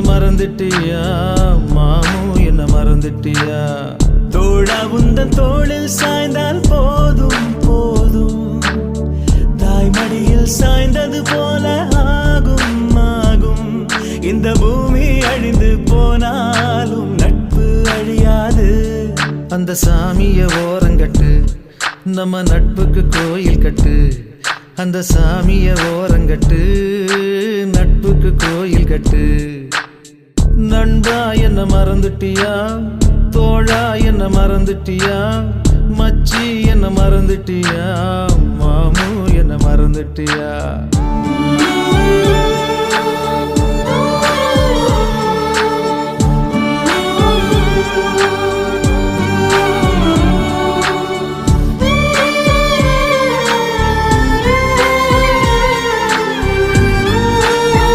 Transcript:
மறந்துட்டியா மாமு என்ன மறந்துட்டியா தோழா உந்தன் தோளில் சாய்ந்தால் போதும் போதும் தாய்மடியில் சாய்ந்தது போல ஆகும் ஆகும் இந்த பூமி அழிந்து போனாலும் நட்பு அழியாது அந்த சாமிய ஓரங்கட்டு நம்ம நட்புக்கு கோயில் கட்டு அந்த சாமிய ஓரங்கட்டு நட்புக்கு கோயில் கட்டு நண்பா என்ன மறந்துட்டியா தோழா என்ன மறந்துட்டியா மச்சி என்ன மறந்துட்டியா மாமு என்ன மறந்துட்டியா